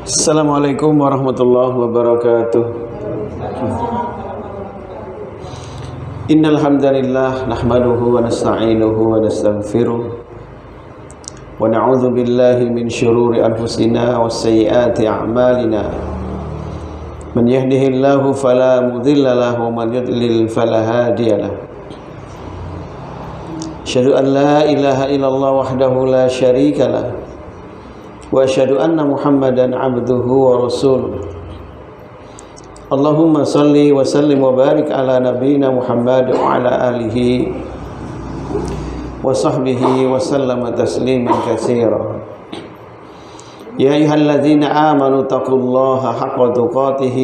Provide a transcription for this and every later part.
Assalamualaikum warahmatullahi wabarakatuh. Innal hamdalillah nahmaduhu wa nasta'inuhu wa nastaghfiruh wa na'udzu billahi min syururi anfusina wa sayyiati a'malina. Man yahdihillahu fala mudilla lahu wa man yudlil fala hadiya lahu. Asyhadu an la ilaha illallah wahdahu la syarika lahu wa asyhadu anna Muhammadan abduhu wa rasuluh. Allahumma salli wa sallim wa barik ala nabiyyina Muhammad wa ala alihi wa sahbihi wa sallama tasliman katsira. Ya ayyuhalladzina amanu taqullaha haqqa tuqatih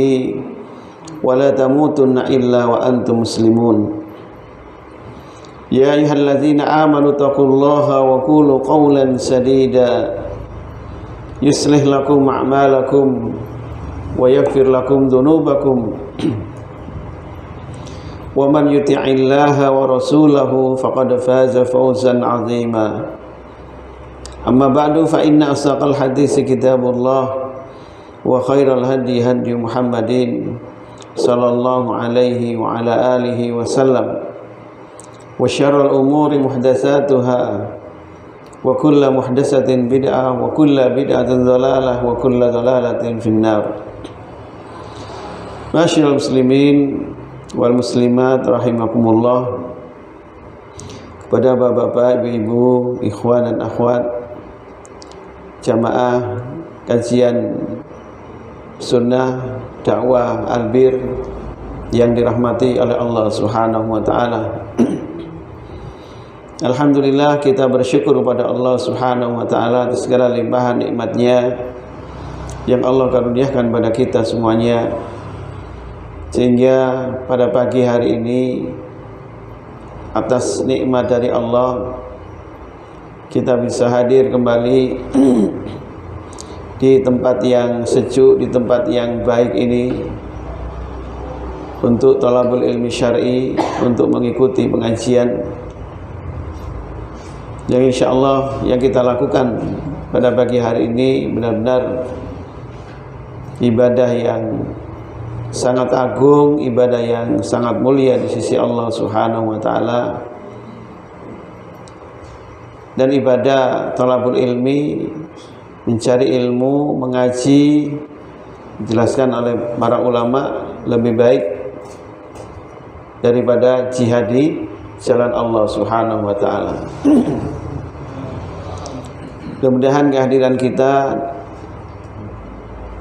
wa la tamutunna illa wa antum muslimun. Ya ayyuhalladzina amanu taqullaha wa qulu qawlan sadida yuslih lakum a'malakum wa yaghfir lakum dhunubakum wa man yuti'illaha wa rasulahu faqad faza fawzan 'azima. Amma ba'du, fa inna asdaqal hadits kitabullah wa khairal hadi hadi Muhammadin sallallahu alaihi wa ala alihi wa sallam wa syarrul umuri muhdatsatuha wa kullu muhdatsatin bid'ah wa kullu bid'atin dhalalah wa kullu dhalalatin finnar. Masyaallah muslimin wal muslimat rahimakumullah. Kepada bapak-bapak, ibu-ibu, ikhwan dan akhwat jamaah kajian sunnah dakwah albir yang dirahmati oleh Allah Subhanahu wa taala. Alhamdulillah, kita bersyukur kepada Allah Subhanahu wa taala atas segala limpahan nikmat-Nya yang Allah karuniakan pada kita semuanya, sehingga pada pagi hari ini atas nikmat dari Allah kita bisa hadir kembali di tempat yang sejuk, di tempat yang baik ini untuk thalabul ilmi syar'i, untuk mengikuti pengajian yang insyaallah yang kita lakukan pada pagi hari ini benar-benar ibadah yang sangat agung, ibadah yang sangat mulia di sisi Allah Subhanahu wa taala. Dan ibadah thalabul ilmi, mencari ilmu, mengaji, dijelaskan oleh para ulama, lebih baik daripada jihad di jalan Allah Subhanahu wa taala. Mudah-mudahan kehadiran kita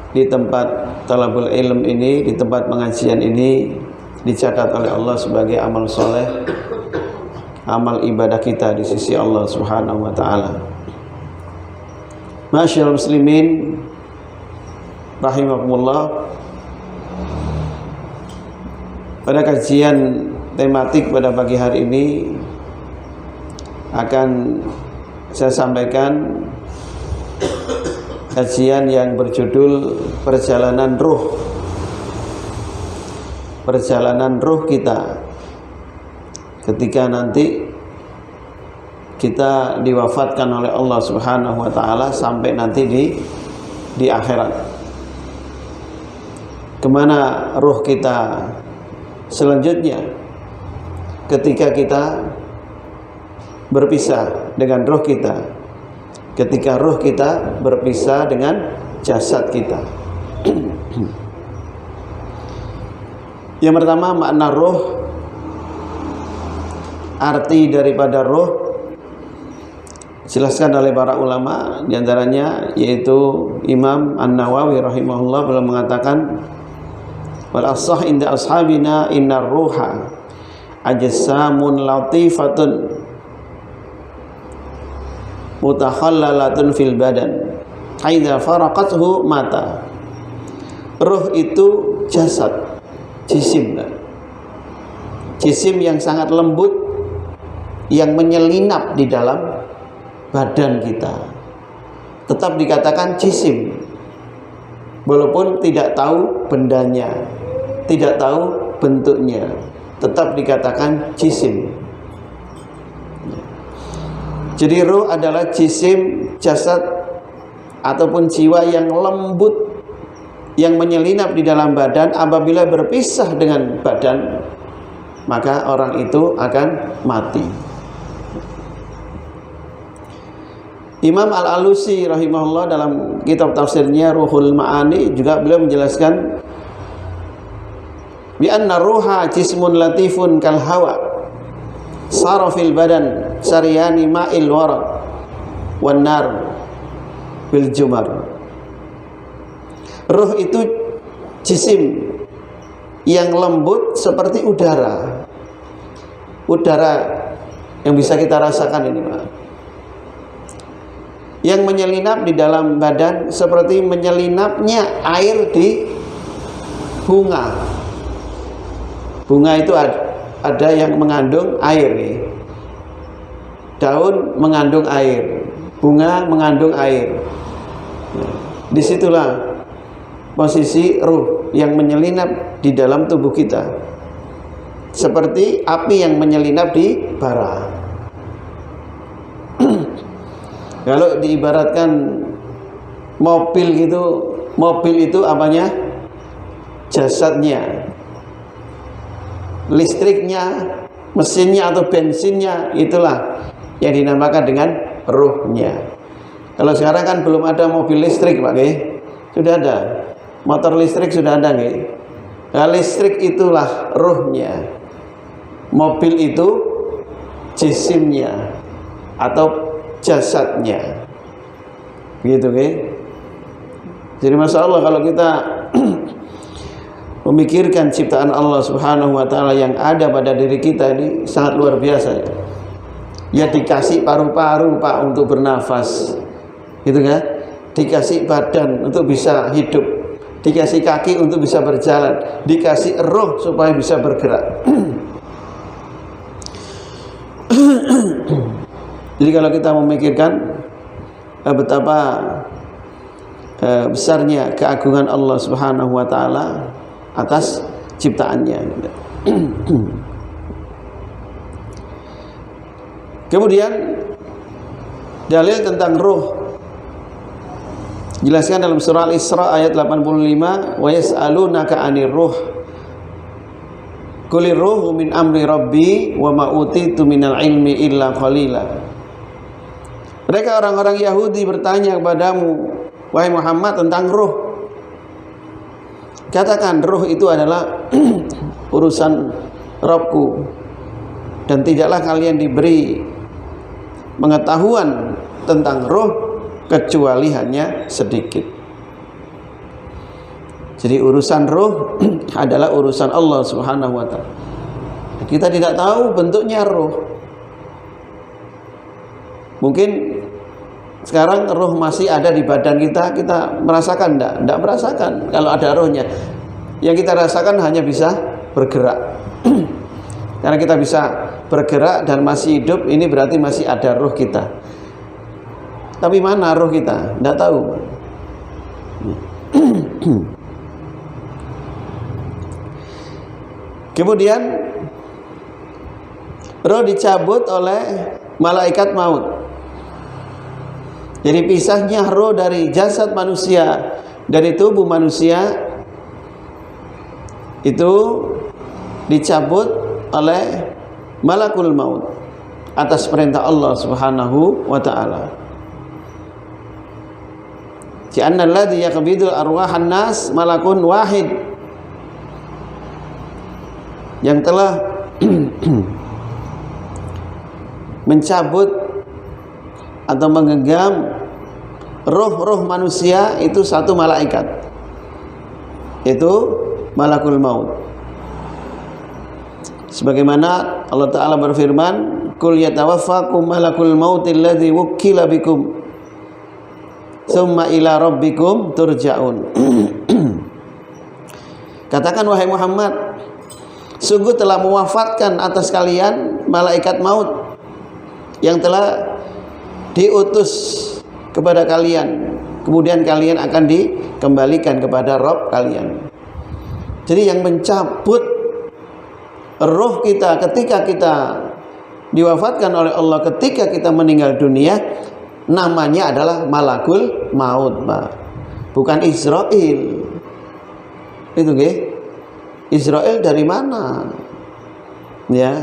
di tempat talabul ilm ini, di tempat pengajian ini dicatat oleh Allah sebagai amal soleh, amal ibadah kita di sisi Allah Subhanahu wa taala. Masyaallah muslimin rahimakumullah. Pada kajian tematik pada pagi hari ini akan saya sampaikan kajian yang berjudul perjalanan ruh. Perjalanan ruh kita ketika nanti kita diwafatkan oleh Allah Subhanahu wa taala sampai nanti di akhirat. Kemana ruh kita selanjutnya ketika kita berpisah dengan roh kita, ketika roh kita berpisah dengan jasad kita. Yang pertama, makna roh, arti daripada roh dijelaskan oleh para ulama, diantaranya yaitu Imam An-Nawawi rahimahullah beliau mengatakan, wal ashah inda ashabina innar ruha ajsamun latifatun mutakhallalatun fil badan haidza faraqathu mata. Ruh itu jasad, jisim yang sangat lembut yang menyelinap di dalam badan kita, tetap dikatakan jisim walaupun tidak tahu bendanya, tidak tahu bentuknya, tetap dikatakan jisim. Jadi ruh adalah jisim, jasad ataupun jiwa yang lembut yang menyelinap di dalam badan apabila berpisah dengan badan, maka orang itu akan mati. Imam Al-Alusi rahimahullah dalam kitab tafsirnya Ruhul Ma'ani juga beliau menjelaskan bi anna ruha jismun latifun kal hawa sarafil badan sariyani ma'il warad wan nar bil jumar. Ruh itu jisim yang lembut seperti udara. Udara yang bisa kita rasakan ini, Pak. Yang menyelinap di dalam badan seperti menyelinapnya air di bunga. Bunga itu ada yang mengandung air nih. Daun mengandung air, bunga mengandung air. Disitulah posisi ruh yang menyelinap di dalam tubuh kita, seperti api yang menyelinap di bara. Kalau diibaratkan mobil gitu, mobil itu apanya? Jasadnya, listriknya, mesinnya atau bensinnya, itulah yang dinamakan dengan ruhnya. Kalau sekarang kan belum ada mobil listrik, Pak, sudah ada. Motor listrik sudah ada, Nah, listrik itulah ruhnya. Mobil itu jisimnya atau jasadnya. Gitu, Jadi Masya Allah kalau kita memikirkan ciptaan Allah Subhanahu wa ta'ala yang ada pada diri kita ini sangat luar biasa. Ya dikasih paru-paru, Pak, untuk bernafas, gitu kan? Dikasih badan untuk bisa hidup, dikasih kaki untuk bisa berjalan, dikasih roh supaya bisa bergerak. Jadi kalau kita memikirkan betapa besarnya keagungan Allah Subhanahu wa ta'ala atas ciptaannya. Kemudian dalil tentang ruh jelaskan dalam surah Al-Isra ayat 85, wa yas'alunaka 'anir ruh qulir ruhu min amri rabbi wa ma utitu minal ilmi illa qalila. Mereka orang-orang Yahudi bertanya kepadamu, wahai Muhammad, tentang ruh. Katakan ruh itu adalah urusan Rabbku, dan tidaklah kalian diberi pengetahuan tentang ruh kecuali hanya sedikit. Jadi urusan ruh adalah urusan Allah Subhanahu wa ta'ala. Kita tidak tahu bentuknya ruh. Mungkin sekarang ruh masih ada di badan kita, kita merasakan enggak merasakan kalau ada ruhnya. Yang kita rasakan hanya bisa bergerak. Karena kita bisa bergerak dan masih hidup, ini berarti masih ada ruh kita. Tapi mana ruh kita? Enggak tahu. Kemudian roh dicabut oleh malaikat maut. Jadi pisahnya roh dari jasad manusia, dari tubuh manusia, itu dicabut oleh malakul maut atas perintah Allah Subhanahu wa ta'ala. Ji'anna alladhi yaqbidul arwahan nas malakun wahid, yang telah mencabut atau menggenggam roh-roh manusia itu satu malaikat, itu malakul maut. Sebagaimana Allah Ta'ala berfirman, Qul yatawaffakum malakul mautil ladzi wukkila bikum tsumma ila rabbikum turja'un. Katakan wahai Muhammad, sungguh telah mewafatkan atas kalian malaikat maut yang telah diutus kepada kalian, kemudian kalian akan dikembalikan kepada Rabb kalian. Jadi yang mencabut roh kita ketika kita diwafatkan oleh Allah, ketika kita meninggal dunia, namanya adalah malakul maut, Pak. Bukan Israel, Itu nggih. Israel dari mana? Ya.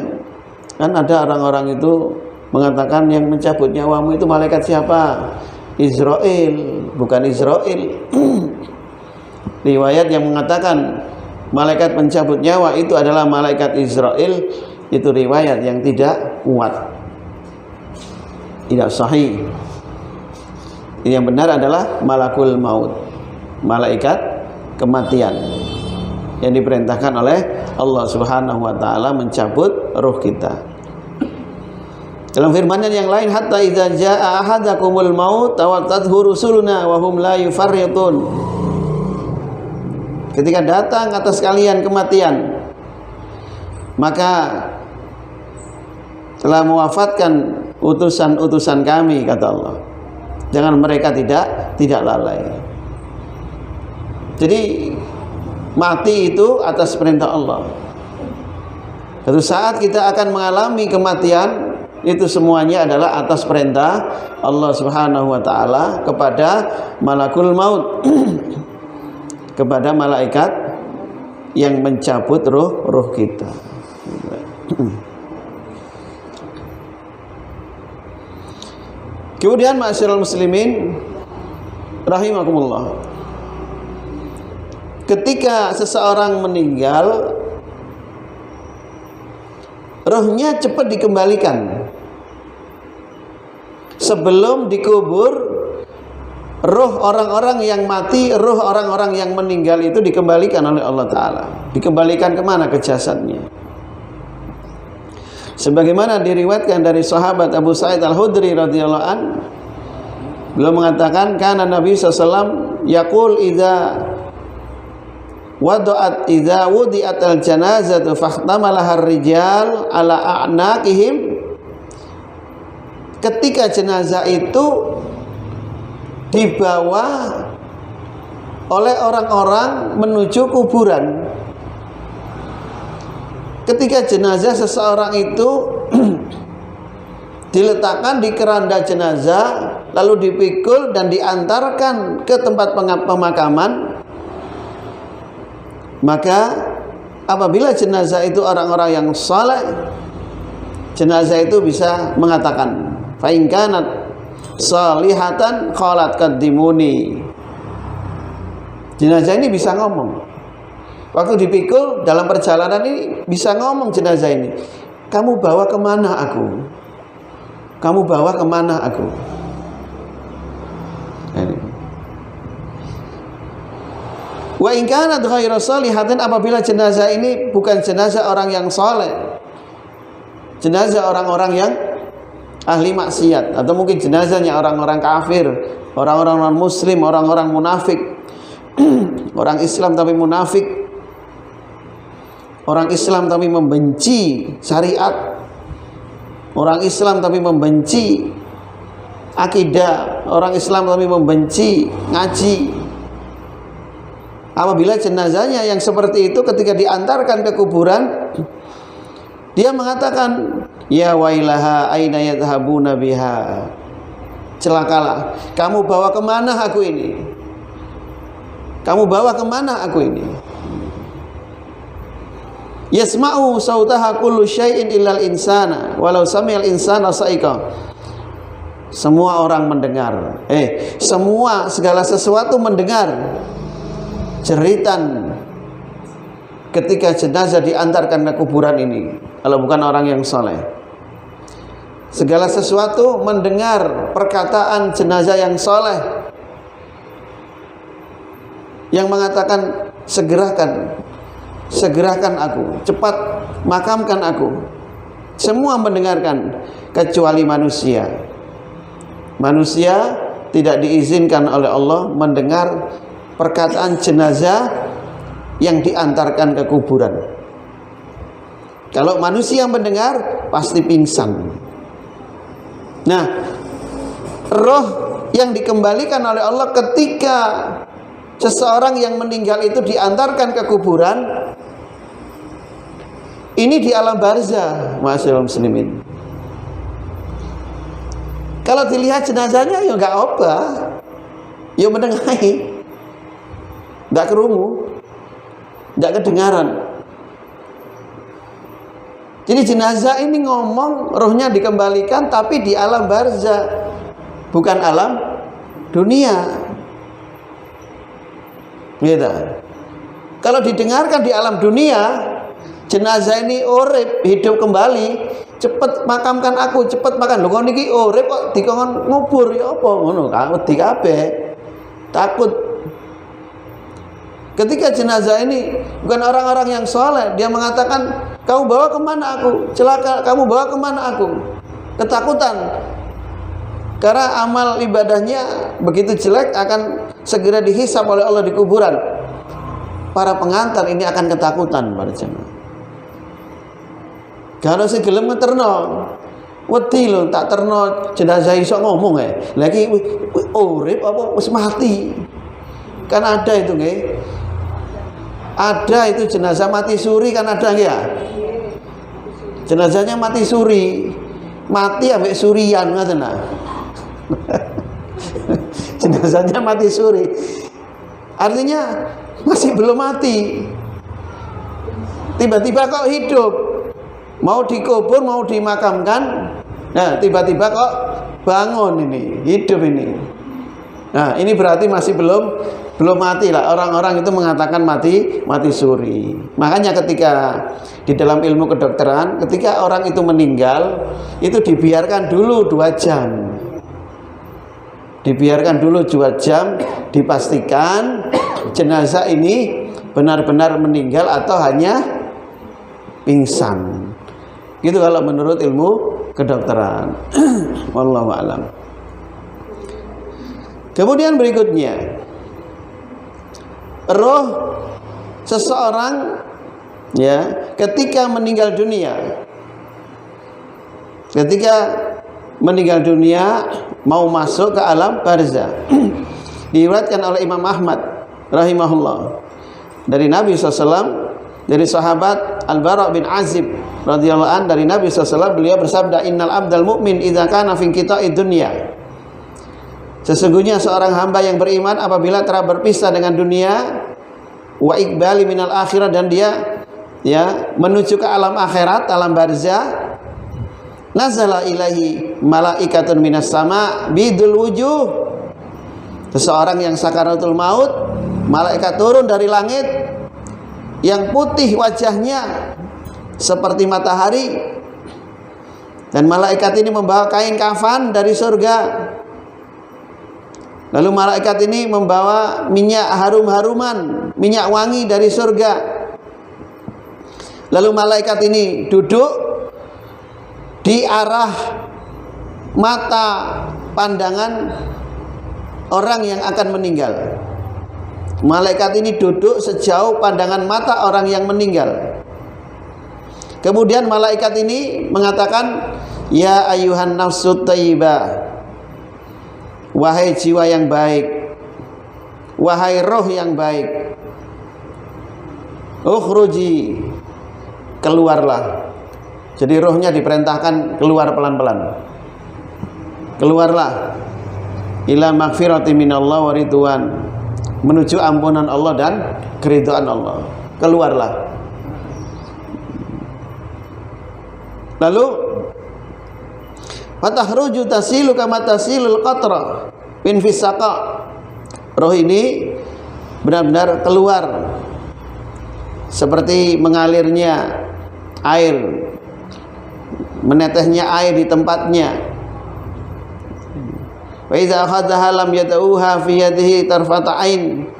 Kan ada orang-orang itu mengatakan yang mencabut nyawamu itu malaikat siapa? Israel, bukan Israel. Riwayat yang mengatakan malaikat pencabut nyawa itu adalah malaikat Israel, itu riwayat yang tidak kuat, tidak sahih. Yang benar adalah malakul maut, malaikat kematian, yang diperintahkan oleh Allah Subhanahu wa taala mencabut roh kita. Dalam firman-Nya yang lain, hatta idza jaa ahadakumul maut tawaffatuhu rusuluna wa hum la yufarritun. Ketika datang atas kalian kematian, maka telah mewafatkan utusan-utusan kami, kata Allah. Jangan mereka tidak lalai. Jadi mati itu atas perintah Allah. Suatu saat kita akan mengalami kematian, itu semuanya adalah atas perintah Allah Subhanahu wa taala kepada malakul maut. Kepada malaikat yang mencabut roh kita. Kemudian ma'asyiral muslimin rahimakumullah, ketika seseorang meninggal, rohnya cepat dikembalikan. Sebelum dikubur, roh orang-orang yang mati, roh orang-orang yang meninggal itu dikembalikan oleh Allah Ta'ala. Dikembalikan kemana? Ke jasadnya. Sebagaimana diriwayatkan dari sahabat Abu Sa'id Al-Khudri radhiyallahu an, beliau mengatakan, kana Nabi SAW yaqul idza wudi'at al-janazatu fahtamalaha ar-rijal ala a'naqihim. Ketika jenazah itu dibawa oleh orang-orang menuju kuburan, ketika jenazah seseorang itu diletakkan di keranda jenazah, lalu dipikul dan diantarkan ke tempat pemakaman, maka apabila jenazah itu orang-orang yang saleh, jenazah itu bisa mengatakan, fa in kanat salihatan qalat qaddimuni. Jenazah ini bisa ngomong. Waktu dipikul dalam perjalanan ini bisa ngomong jenazah ini, kamu bawa kemana aku? Kamu bawa kemana aku? Wa in kanat ghairu salihatin, apabila jenazah ini bukan jenazah orang yang saleh, jenazah orang-orang yang ahli maksiat, atau mungkin jenazahnya orang-orang kafir, orang-orang non muslim, orang-orang munafik, orang Islam tapi munafik, orang Islam tapi membenci syariat, orang Islam tapi membenci akidah, orang Islam tapi membenci ngaji. Apabila jenazahnya yang seperti itu ketika diantarkan ke kuburan, dia mengatakan, ya wailaha aina yadhhabuna biha. Celakalah, kamu bawa kemana aku ini? Kamu bawa kemana aku ini? Yasma'u sautaha kullu syai'in illal insana walau sami'al insana sa'iqa. Semua orang mendengar, segala sesuatu mendengar jeritan ketika jenazah diantarkan ke kuburan ini, kalau bukan orang yang saleh. Segala sesuatu mendengar perkataan jenazah yang saleh yang mengatakan, segerakan aku, cepat makamkan aku. Semua mendengarkan kecuali manusia. Manusia tidak diizinkan oleh Allah mendengar perkataan jenazah yang diantarkan ke kuburan. Kalau manusia mendengar, pasti pingsan. Nah, roh yang dikembalikan oleh Allah ketika seseorang yang meninggal itu diantarkan ke kuburan, ini di alam barzah, ma'asyiral muslimin. Kalau dilihat jenazahnya ya enggak apa, ya menengahi, enggak kerungu. tidak kedengaran. Jadi jenazah ini ngomong, rohnya dikembalikan, tapi di alam barzah, bukan alam dunia. Gitu. Kalau didengarkan di alam dunia, jenazah ini urip, hidup kembali, cepet makamkan aku, cepet makan. Lho kok niki urip kok dikon ngubur ya apa ngono, wedi kabeh. Takut. Ketika jenazah ini bukan orang-orang yang soleh, dia mengatakan, kamu bawa kemana aku? Celaka, kamu bawa kemana aku? Ketakutan. Karena amal ibadahnya begitu jelek, akan segera dihisab oleh Allah di kuburan. Para pengantar ini akan ketakutan para jemaah. Kalau si gelem ngeterno, wedi lho, tak terno jenazah iso ngomong lagi urip apa wis mati. Kan ada itu nggih. Ada itu jenazah mati suri, kan ada ya? Jenazahnya mati suri, mati ambek surian ngoten nah. Jenazahnya mati suri, artinya masih belum mati, tiba-tiba kok hidup, mau dikubur, mau dimakamkan, nah tiba-tiba kok bangun ini, hidup ini. Nah ini berarti masih belum mati lah. Orang-orang itu mengatakan mati suri. Makanya ketika di dalam ilmu kedokteran, ketika orang itu meninggal, itu dibiarkan dulu 2 jam. Dibiarkan dulu 2 jam, dipastikan jenazah ini benar-benar meninggal atau hanya pingsan. Gitu kalau menurut ilmu kedokteran. Wallahu a'lam. Kemudian berikutnya, roh seseorang ya ketika meninggal dunia, mau masuk ke alam barzah. Diriwayatkan oleh Imam Ahmad rahimahullah dari Nabi SAW, dari sahabat Al-Bara bin Azib radhiyallahu an, dari Nabi SAW, beliau bersabda, innal abdal mu'min idza kana fi qita'id dunya, sesungguhnya seorang hamba yang beriman apabila telah berpisah dengan dunia, wa iqbali minal akhirah, dan dia ya menuju ke alam akhirat, alam barzah, nazala ilahi malaikatun minas sama bidul wujuh. Seseorang yang sakaratul maut, malaikat turun dari langit yang putih wajahnya seperti matahari, dan malaikat ini membawa kain kafan dari surga. Lalu malaikat ini membawa minyak harum-haruman, minyak wangi dari surga. Lalu malaikat ini duduk di arah mata pandangan orang yang akan meninggal. Malaikat ini duduk sejauh pandangan mata orang yang meninggal. Kemudian malaikat ini mengatakan, ya ayyuhan nafsut thayyibah, wahai jiwa yang baik, wahai roh yang baik, ukhruji, keluarlah. Jadi rohnya diperintahkan keluar pelan-pelan. Keluarlah ila magfirati minallah wa ridwan, menuju ampunan Allah dan keridhaan Allah. Keluarlah. Lalu fatahruju tasilu kama tasilul qatra min fisaqa. Roh ini benar-benar keluar seperti mengalirnya air, menetesnya air di tempatnya. Wa idza akhadha lam yatauha fi yadihi tarfata ain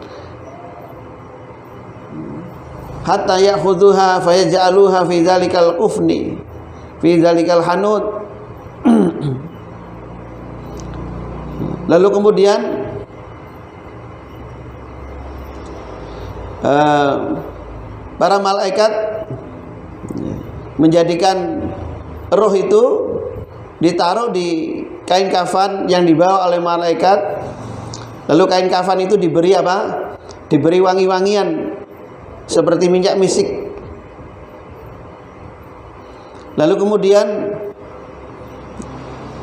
hatta ya'khudhuha fayaj'aluha fi dzalikal qufni fi dzalikal hanut. Lalu kemudian para malaikat menjadikan roh itu ditaruh di kain kafan yang dibawa oleh malaikat. Lalu kain kafan itu diberi apa? Diberi wangi-wangian seperti minyak misik. Lalu kemudian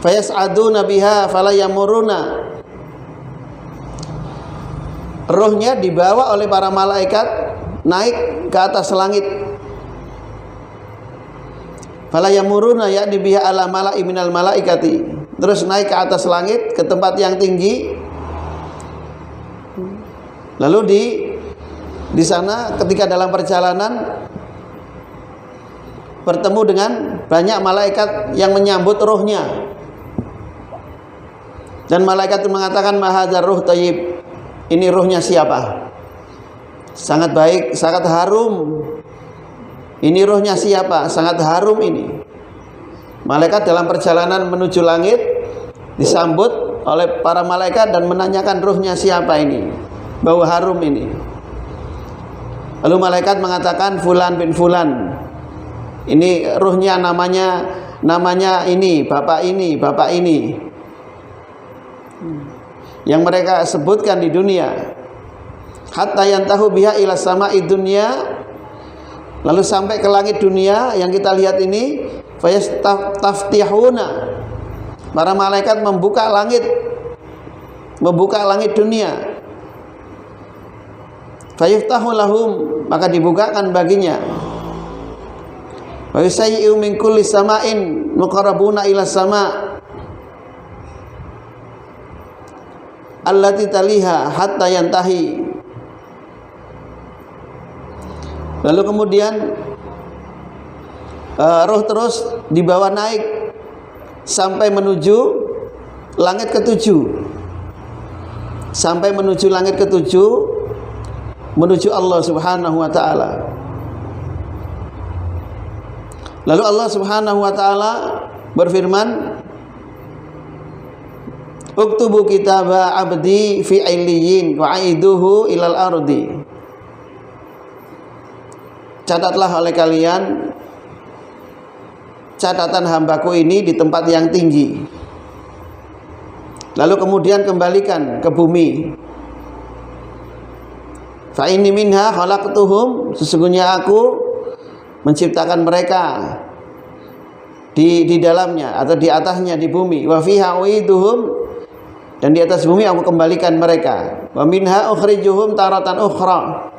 fayas'aduna biha fala yamuruna, rohnya dibawa oleh para malaikat naik ke atas langit. Fala yamuruna ya'ni biha ala mala'i minal malaikati. Terus naik ke atas langit ke tempat yang tinggi. Lalu di sana ketika dalam perjalanan bertemu dengan banyak malaikat yang menyambut ruhnya. Dan malaikat itu mengatakan, mahadzar ruh thayyib. Ini ruhnya siapa? Sangat baik, sangat harum. Ini ruhnya siapa? Sangat harum ini. Malaikat dalam perjalanan menuju langit disambut oleh para malaikat dan menanyakan ruhnya siapa ini? Bau harum ini. Lalu malaikat mengatakan fulan bin fulan. Ini ruhnya namanya ini, bapak ini, bapak ini. Yang mereka sebutkan di dunia. Hatta yantahu biha ila sama'i dunya. Lalu sampai ke langit dunia yang kita lihat ini, fayastaftihuna. Para malaikat membuka langit dunia. Fayuftahu lahum, maka dibukakan baginya. Wa yusayyi'u min kulli sama'in muqarrabuna ila sama' allati taliha hatta yantahi. Lalu kemudian roh terus dibawa naik sampai menuju langit ketujuh. Sampai menuju langit ketujuh, menuju Allah Subhanahu wa taala. Lalu Allah Subhanahu wa taala berfirman, uktubu kitaba abdi fi illiyin wa aiduhu ilal ardi. Catatlah oleh kalian catatan hambaku ini di tempat yang tinggi. Lalu kemudian kembalikan ke bumi. Fa inni minha khalaqtuhum, sesungguhnya aku menciptakan mereka di dalamnya atau di atasnya di bumi. Wa fiha uiduhum, dan di atas bumi aku kembalikan mereka. Wa minha ukhrijuhum taratan ukhra,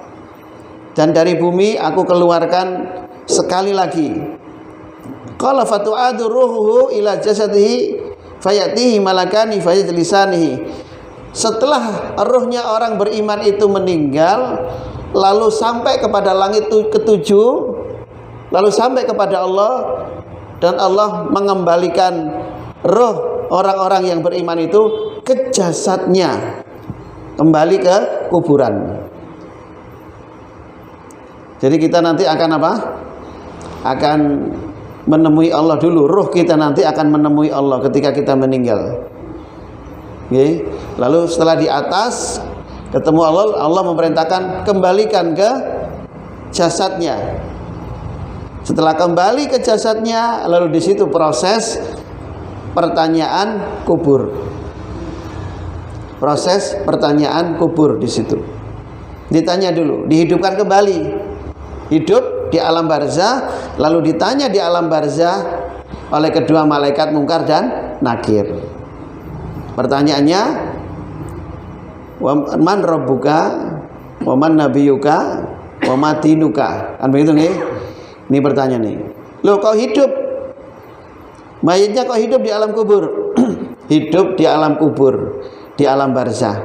dan dari bumi aku keluarkan sekali lagi. Qala fatu'adu ruhuhu ila jasadihi fayatihi malakani fayajlisanihi. Setelah ruhnya orang beriman itu meninggal, lalu sampai kepada langit ketujuh, lalu sampai kepada Allah, dan Allah mengembalikan roh orang-orang yang beriman itu ke jasadnya, kembali ke kuburan. Jadi kita nanti akan apa? Akan menemui Allah dulu. Ruh kita nanti akan menemui Allah ketika kita meninggal. Okay. Lalu setelah di atas ketemu Allah, Allah memerintahkan kembalikan ke jasadnya. Setelah kembali ke jasadnya, lalu di situ proses pertanyaan kubur. Proses pertanyaan kubur di situ. Ditanya dulu, dihidupkan kembali. Hidup di alam barzah, lalu ditanya di alam barzah oleh kedua malaikat Munkar dan Nakir. Pertanyaannya, wa man rabbuka, wa man nabiyuka, wa ma dinuka. Kan begitu nih? Ini pertanyaan nih. Loh, kau hidup? Mayatnya kok hidup di alam kubur? Hidup di alam kubur, di alam barzah.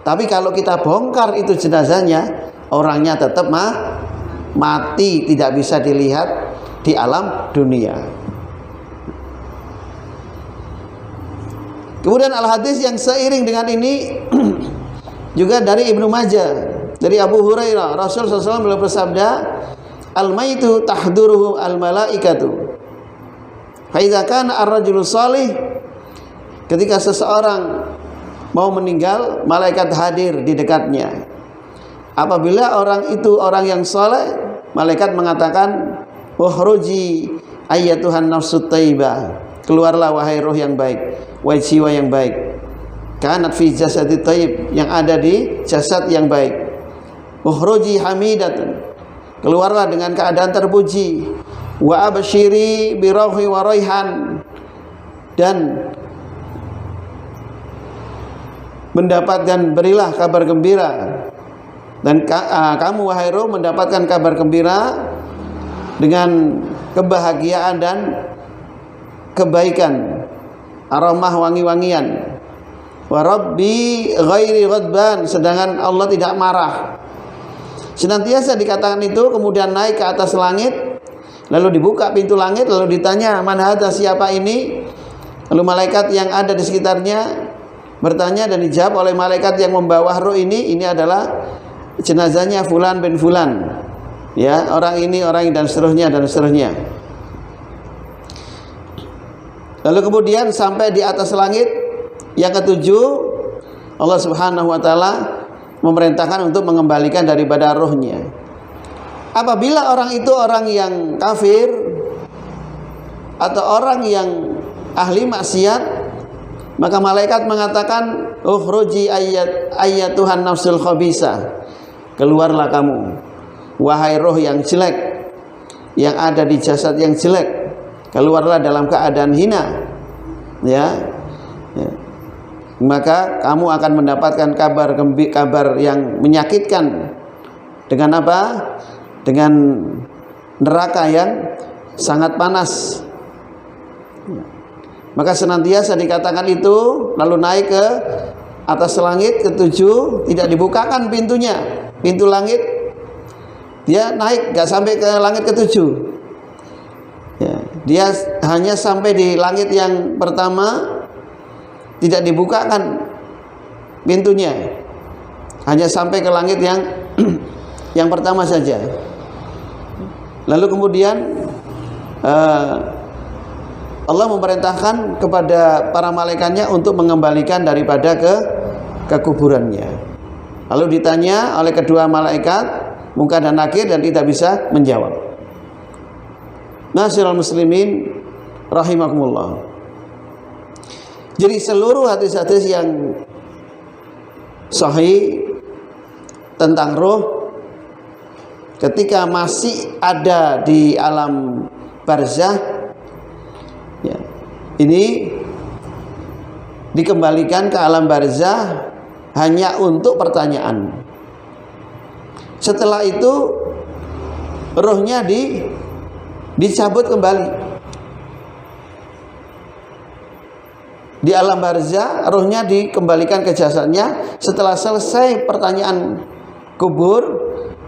Tapi kalau kita bongkar itu jenazahnya, orangnya tetap mati, tidak bisa dilihat di alam dunia. Kemudian al-hadis yang seiring dengan ini juga dari Ibnu Majah, dari Abu Hurairah, Rasul SAW beliau bersabda, al-maitu tahduruhu al-malaikatu. Fa idza kana ar-rajulu shalih, ketika seseorang mau meninggal, malaikat hadir di dekatnya. Apabila orang itu orang yang saleh, malaikat mengatakan, "Ukhruji ayyatuhan nafsut thayyibah." Keluarlah wahai roh yang baik, wahai jiwa yang baik. Kanat fi jasadi thayyib, yang ada di jasad yang baik. Ukhruji hamidatun. Keluarlah dengan keadaan terpuji. Wa absyiri bi rauhi wa raihan, dan mendapatkan berilah kabar gembira Dan kamu wahai ruh mendapatkan kabar gembira dengan kebahagiaan dan kebaikan, aromah wangi-wangian. Wa rabbi ghairi ghadban, sedangkan Allah tidak marah. Senantiasa dikatakan itu, kemudian naik ke atas langit, lalu dibuka pintu langit, lalu ditanya, man hadza, siapa ini? Lalu malaikat yang ada di sekitarnya bertanya dan dijawab oleh malaikat yang membawa ruh ini adalah jenazahnya fulan bin fulan. Ya, orang ini, orang ini, dan seterusnya dan seterusnya. Lalu kemudian sampai di atas langit yang ketujuh, Allah Subhanahu wa taala memerintahkan untuk mengembalikan daripada ruhnya. Apabila orang itu orang yang kafir atau orang yang ahli maksiat, maka malaikat mengatakan, ukhruji ayyatuhan nafsul khabisah, keluarlah kamu wahai roh yang jelek, yang ada di jasad yang jelek, keluarlah dalam keadaan hina, ya. Maka kamu akan mendapatkan kabar yang menyakitkan. Dengan apa? Dengan neraka yang sangat panas. Maka senantiasa dikatakan itu, lalu naik ke atas langit ketujuh, tidak dibukakan pintunya, pintu langit, dia naik gak sampai ke langit ketujuh, ya, dia hanya sampai di langit yang pertama, tidak dibukakan pintunya, hanya sampai ke langit yang pertama saja. Lalu kemudian Allah memerintahkan kepada para malaikatnya untuk mengembalikan daripada ke kuburannya. Lalu ditanya oleh kedua malaikat Munkar dan Nakir dan tidak bisa menjawab. Ma'asyiral muslimin rahimakumullah. Jadi seluruh hadis-hadis yang sahih tentang roh ketika masih ada di alam barzah, ya, ini dikembalikan ke alam barzah hanya untuk pertanyaan. Setelah itu rohnya dicabut kembali. Di alam barzah rohnya dikembalikan ke jasadnya. Setelah selesai pertanyaan kubur,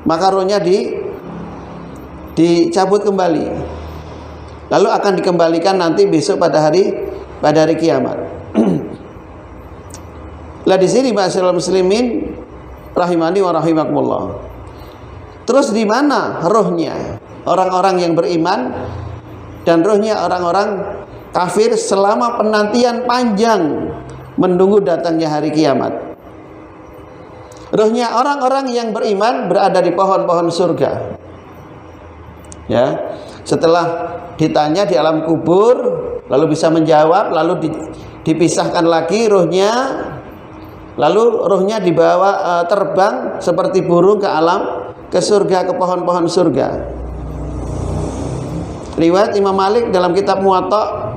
maka rohnya dicabut kembali. Lalu akan dikembalikan nanti besok pada hari kiamat. Lah di sini ma'asyiral muslimin rahimani wa rahimakumullah. Terus di mana rohnya orang-orang yang beriman dan rohnya orang-orang kafir selama penantian panjang menunggu datangnya hari kiamat? Rohnya orang-orang yang beriman berada di pohon-pohon surga. Ya, setelah ditanya di alam kubur, lalu bisa menjawab, lalu dipisahkan lagi rohnya, lalu rohnya dibawa terbang seperti burung ke surga, ke pohon-pohon surga. Riwayat Imam Malik dalam kitab Muwatta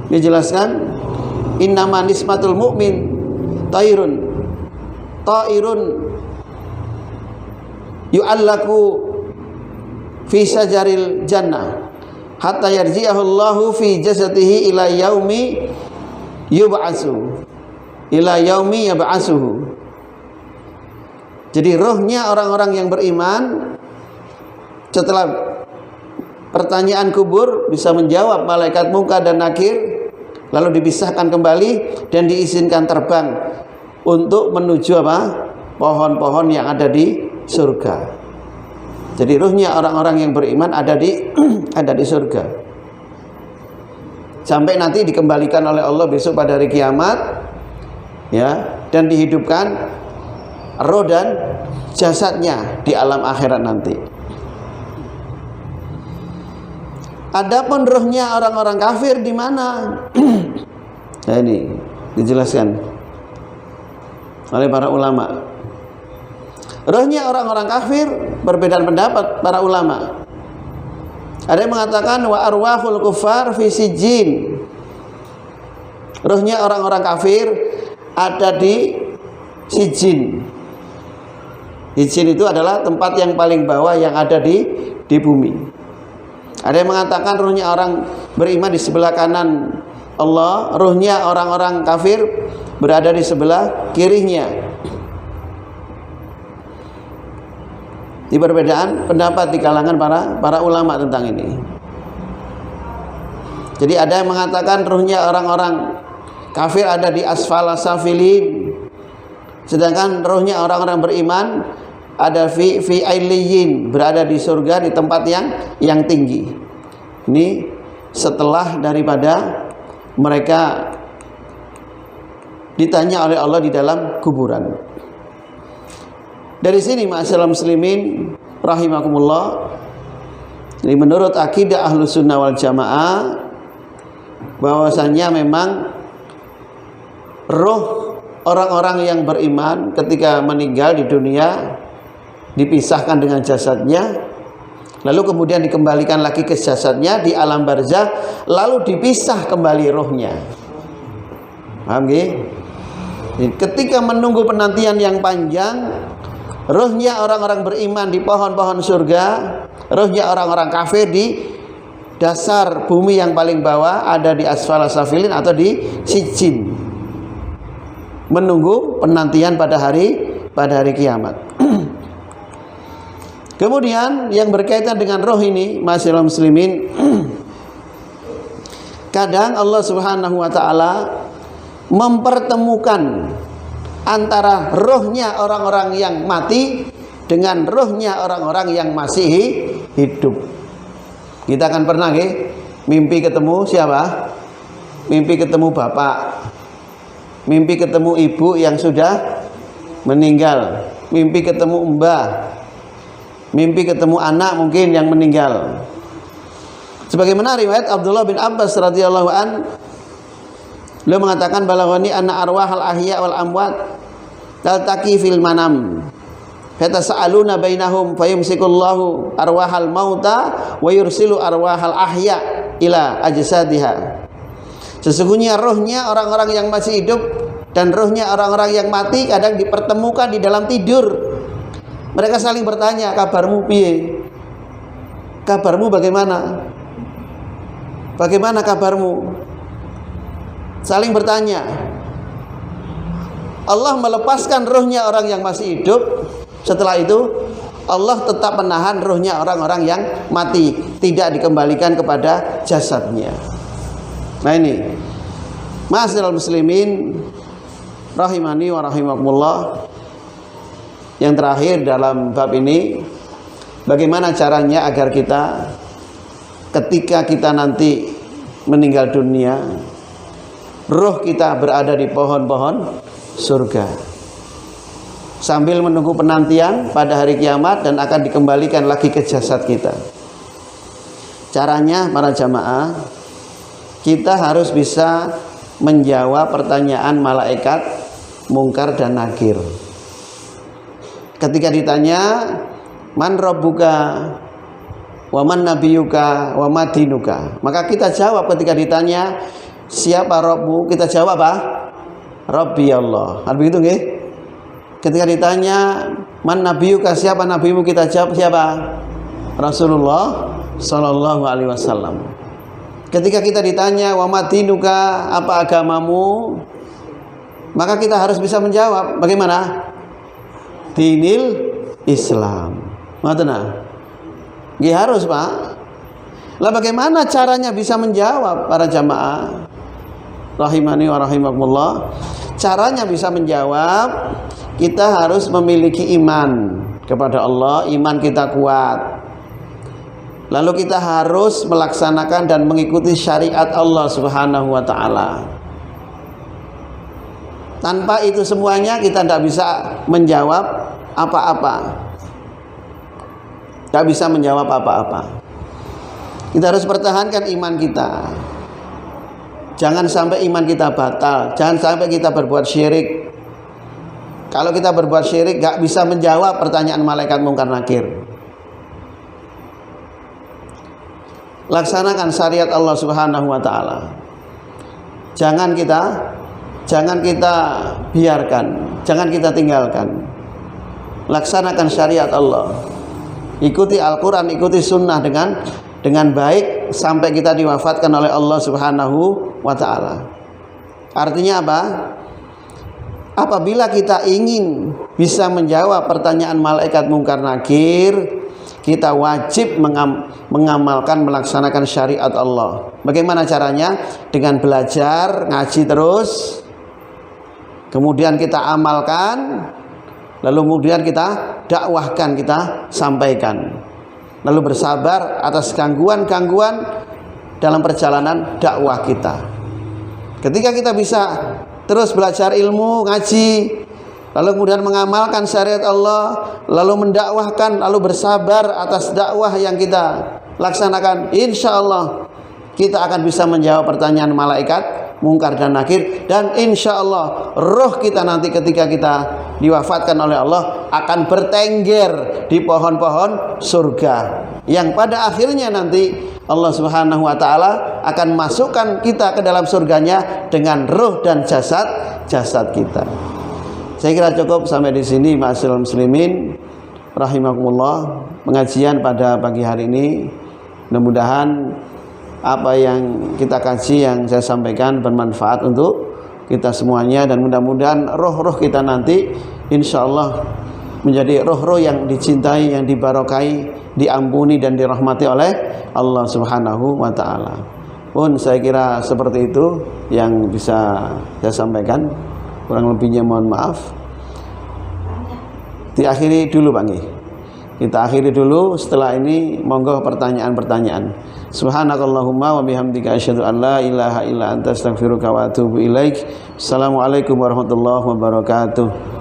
dijelaskan, innama nismatul mu'min ta'irun yu'allaku fi sajaril jannah hatta yarji'ahu Allahu fi jasadihi ila yaumi yab'asuhu. Jadi rohnya orang-orang yang beriman setelah pertanyaan kubur bisa menjawab malaikat Munkar dan Nakir, lalu dipisahkan kembali dan diizinkan terbang untuk menuju apa? Pohon-pohon yang ada di surga. Jadi ruhnya orang-orang yang beriman ada di surga. Sampai nanti dikembalikan oleh Allah besok pada hari kiamat, ya, dan dihidupkan roh dan jasadnya di alam akhirat nanti. Adapun rohnya orang-orang kafir di mana? Nah, ini dijelaskan oleh para ulama. Rohnya orang-orang kafir berbeda pendapat para ulama. Ada yang mengatakan wa arwahul kufar fi sijjin. Rohnya orang-orang kafir ada di Sijjin. Sijjin itu adalah tempat yang paling bawah yang ada di bumi. Ada yang mengatakan ruhnya orang beriman di sebelah kanan Allah, ruhnya orang-orang kafir berada di sebelah kirinya. Di perbedaan pendapat di kalangan para ulama tentang ini. Jadi ada yang mengatakan ruhnya orang-orang kafir ada di asfala safilin, sedangkan ruhnya orang-orang beriman ada fi ailiyin, berada di surga di tempat yang tinggi. Ini setelah daripada mereka ditanya oleh Allah di dalam kuburan. Dari sini ma'asyiral muslimin rahimakumullah, jadi menurut akidah Ahlus Sunnah wal Jamaah bahwasanya memang roh orang-orang yang beriman ketika meninggal di dunia dipisahkan dengan jasadnya, lalu kemudian dikembalikan lagi ke jasadnya di alam barzah, lalu dipisah kembali rohnya. Paham nggih? Ketika menunggu penantian yang panjang, rohnya orang-orang beriman di pohon-pohon surga, rohnya orang-orang kafir di dasar bumi yang paling bawah, ada di asfala safilin atau di sijjin, menunggu penantian pada hari kiamat. Kemudian yang berkaitan dengan roh ini, ma'asyiral muslimin, kadang Allah Subhanahu wa taala mempertemukan antara rohnya orang-orang yang mati dengan rohnya orang-orang yang masih hidup. Kita akan pernah mimpi ketemu siapa? Mimpi ketemu bapak, mimpi ketemu ibu yang sudah meninggal, mimpi ketemu mbah, mimpi ketemu anak mungkin yang meninggal. Sebagaimana riwayat Abdullah bin Abbas radhiyallahu an, beliau mengatakan balaghani anna arwahal ahya wal amwat taltaqi fil manam fatasaaluna bainahum fayumsikullahu arwahal mauta wa yursilu arwahal ahya ila ajsadiha. Sesungguhnya rohnya orang-orang yang masih hidup dan rohnya orang-orang yang mati kadang dipertemukan di dalam tidur. Mereka saling bertanya, kabarmu piye? Kabarmu bagaimana? Bagaimana kabarmu? Saling bertanya. Allah melepaskan rohnya orang yang masih hidup. Setelah itu Allah tetap menahan rohnya orang-orang yang mati, tidak dikembalikan kepada jasadnya. Nah ini, ma'asyiral muslimin rahimani wa rahimakumullah, yang terakhir dalam bab ini, bagaimana caranya agar kita ketika kita nanti meninggal dunia, roh kita berada di pohon-pohon surga sambil menunggu penantian pada hari kiamat dan akan dikembalikan lagi ke jasad kita. Caranya para jamaah, kita harus bisa menjawab pertanyaan malaikat Mungkar dan Nakir. Ketika ditanya man rabbuka wa man nabiyuka wa ma dinuka, maka kita jawab. Ketika ditanya siapa Rabbmu, kita jawab apa? Rabbi Allah. Hal begitu nggih? Ketika ditanya man nabiyuka, siapa nabimu, kita jawab siapa? Rasulullah sallallahu alaihi wasallam. Ketika kita ditanya wa ma dinuka, apa agamamu, maka kita harus bisa menjawab. Bagaimana? Dinil Islam. Ngatana? Nggih harus, Pak. Lah bagaimana caranya bisa menjawab para jamaah? Rahimani wa rahimakumullah. Caranya bisa menjawab, kita harus memiliki iman kepada Allah, iman kita kuat. Lalu kita harus melaksanakan dan mengikuti syariat Allah Subhanahu wa taala. Tanpa itu semuanya kita tidak bisa menjawab apa-apa. Tidak bisa menjawab apa-apa. Kita harus pertahankan iman kita. Jangan sampai iman kita batal. Jangan sampai kita berbuat syirik. Kalau kita berbuat syirik, gak bisa menjawab pertanyaan malaikat Mungkar Nakir. Laksanakan syariat Allah Subhanahu wa taala. Jangan kita biarkan, jangan kita tinggalkan. laksanakan syariat Allah, ikuti Al-Quran, ikuti sunnah dengan baik sampai kita diwafatkan oleh Allah Subhanahu wa ta'ala. Artinya apa? Apabila kita ingin bisa menjawab pertanyaan malaikat mungkar nakir, kita wajib mengamalkan, melaksanakan syariat Allah. Bagaimana caranya? Dengan belajar, ngaji terus, kemudian kita amalkan, lalu kemudian kita dakwahkan, kita sampaikan, lalu bersabar atas gangguan-gangguan dalam perjalanan dakwah kita. Ketika kita bisa terus belajar ilmu, ngaji, lalu kemudian mengamalkan syariat Allah, lalu mendakwahkan, lalu bersabar atas dakwah yang kita laksanakan, insya Allah kita akan bisa menjawab pertanyaan malaikat mungkar dan nakir, dan insya Allah roh kita nanti ketika kita diwafatkan oleh Allah akan bertengger di pohon-pohon surga, yang pada akhirnya nanti Allah Subhanahu wa ta'ala akan masukkan kita ke dalam surganya dengan roh dan jasad kita. Saya kira cukup sampai di sini, ma'asyiral muslimin rahimakumullah, pengajian pada pagi hari ini. Mudah-mudahan apa yang kita kaji, yang saya sampaikan bermanfaat untuk kita semuanya, dan mudah-mudahan roh-roh kita nanti insya Allah menjadi roh-roh yang dicintai, yang dibarokai, diampuni dan dirahmati oleh Allah Subhanahu wa ta'ala. Pun saya kira seperti itu yang bisa saya sampaikan, kurang lebihnya mohon maaf. Diakhiri dulu Pak Nggih. Kita akhiri dulu, setelah ini monggo pertanyaan-pertanyaan. Subhanakallahumma wa bihamdika asyhadu an la ilaha illa anta astaghfiruka wa atubu ilaik. Assalamualaikum warahmatullahi wabarakatuh.